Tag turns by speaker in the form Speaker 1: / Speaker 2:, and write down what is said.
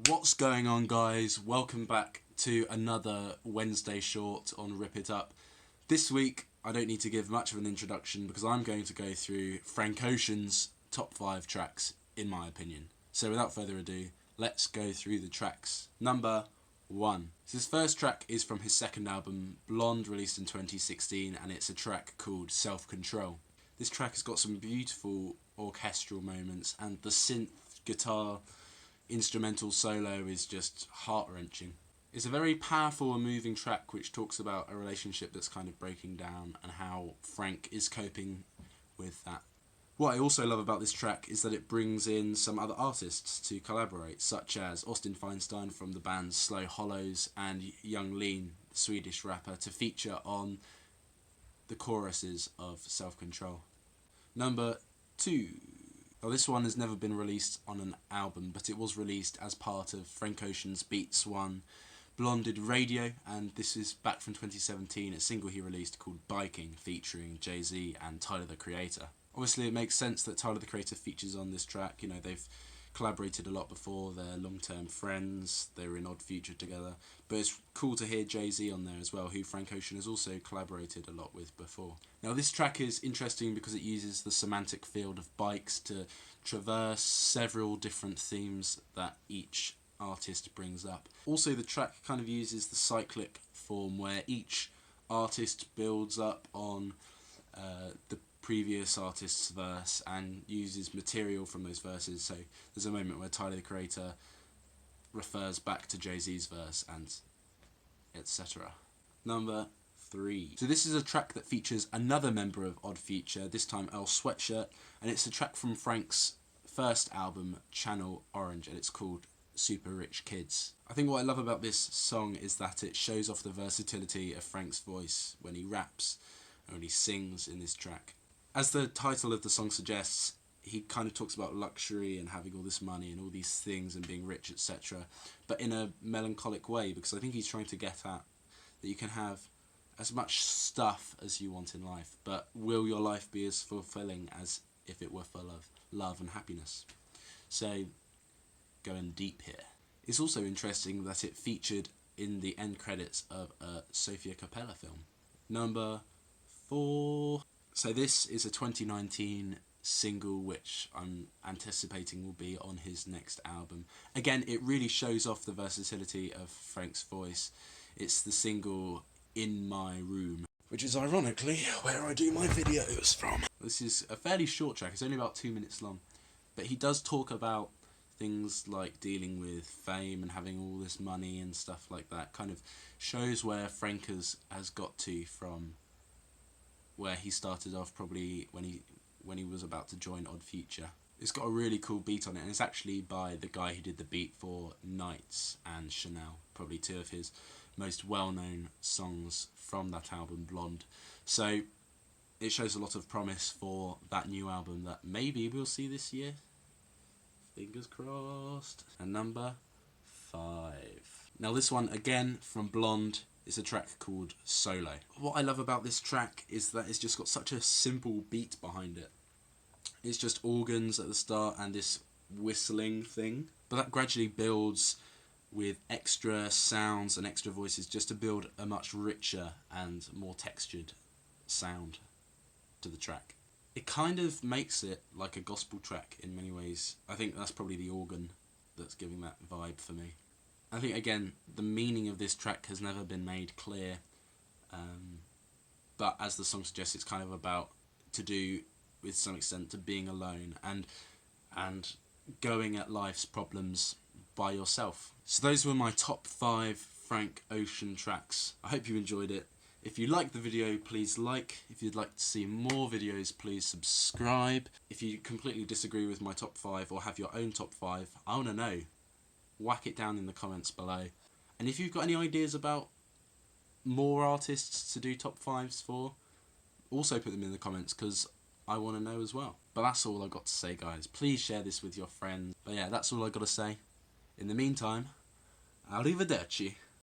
Speaker 1: What's going on, guys? Welcome back to another Wednesday short on Rip It Up. This week I don't need to give much of an introduction because I'm going to go through Frank Ocean's top 5 tracks in my opinion. So without further ado, let's go through the tracks. Number 1. So his first track is from his second album, Blonde, released in 2016, and it's a track called Self Control. This track has got some beautiful orchestral moments, and the synth guitar instrumental solo is just heart-wrenching. It's a very powerful and moving track which talks about a relationship that's kind of breaking down and how Frank is coping with that. What I also love about this track is that it brings in some other artists to collaborate, such as Austin Feinstein from the bands Slow Hollows and Young Lean, the Swedish rapper, to feature on the choruses of Self Control. Number 2. Well, this one has never been released on an album, but it was released as part of Frank Ocean's Beats One Blonded Radio, and this is back from 2017, a single he released called Biking, featuring Jay-Z and Tyler the Creator. Obviously it makes sense that Tyler the Creator features on this track. You know, they've collaborated a lot before, they're long-term friends, they were in Odd Future together, but it's cool to hear Jay-Z on there as well, who Frank Ocean has also collaborated a lot with before. Now this track is interesting because it uses the semantic field of bikes to traverse several different themes that each artist brings up. Also the track kind of uses the cyclic form where each artist builds up on the previous artist's verse and uses material from those verses. So there's a moment where Tyler the Creator refers back to Jay-Z's verse and etc. Number 3. So this is a track that features another member of Odd Future, this time Earl Sweatshirt, and it's a track from Frank's first album, Channel Orange, and it's called Super Rich Kids. I think what I love about this song is that it shows off the versatility of Frank's voice when he raps and when he sings in this track. As the title of the song suggests, he kind of talks about luxury and having all this money and all these things and being rich, etc., but in a melancholic way, because I think he's trying to get at that you can have as much stuff as you want in life, but will your life be as fulfilling as if it were full of love and happiness? So, going deep here. It's also interesting that it featured in the end credits of a Sofia Coppola film. Number 4. So this is a 2019 single which I'm anticipating will be on his next album. Again, it really shows off the versatility of Frank's voice. It's the single In My Room, which is ironically where I do my videos from. This is a fairly short track, it's only about 2 minutes long, but he does talk about things like dealing with fame and having all this money and stuff like that. Kind of shows where Frank has got to from where he started off, probably when he was about to join Odd Future. It's got a really cool beat on it, and it's actually by the guy who did the beat for Nights and Chanel, probably 2 of his most well-known songs from that album, Blonde. So it shows a lot of promise for that new album that maybe we'll see this year. Fingers crossed. And number 5. Now this one, again, from Blonde, is a track called Solo. What I love about this track is that it's just got such a simple beat behind it. It's just organs at the start and this whistling thing, but that gradually builds with extra sounds and extra voices just to build a much richer and more textured sound to the track. It kind of makes it like a gospel track in many ways. I think that's probably the organ that's giving that vibe for me. I think, again, the meaning of this track has never been made clear, but as the song suggests, it's kind of about to do, with some extent, to being alone and going at life's problems by yourself. So those were my top 5 Frank Ocean tracks. I hope you enjoyed it. If you liked the video, please like. If you'd like to see more videos, please subscribe. If you completely disagree with my top 5 or have your own top 5, I want to know. Whack it down in the comments below. And if you've got any ideas about more artists to do top 5s for, also put them in the comments because I want to know as well. But that's all I've got to say, guys. Please share this with your friends. But yeah, that's all I've got to say. In the meantime, arrivederci.